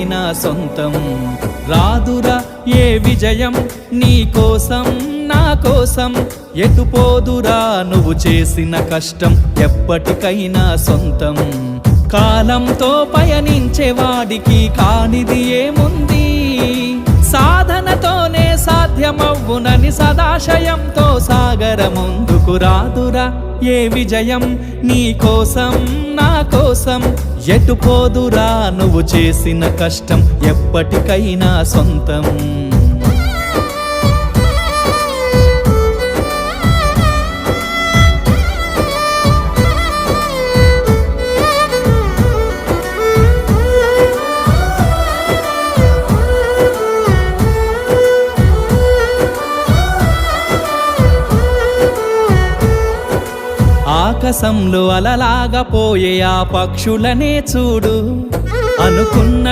ఎప్పటికైనా సొంతం. రాదురా ఏ విజయం నీ కోసం నా కోసం, ఎటుపోదురా నువ్వు చేసిన కష్టం ఎప్పటికైనా సొంతం. కాలంతో పయనించేవాడికి కానిది ఏముంది, సాధనతోనే సాధ్యమవ్వునని సదాశయంతో సాగర ముందుకు. రాదురా ఏ విజయం నీ కోసం నా కోసం, ఎటుపోదురా నువ్వు చేసిన కష్టం ఎప్పటికైనా సొంతం. ఆకాశంలో అలలాగా పోయే ఆ పక్షులనే చూడు, అనుకున్న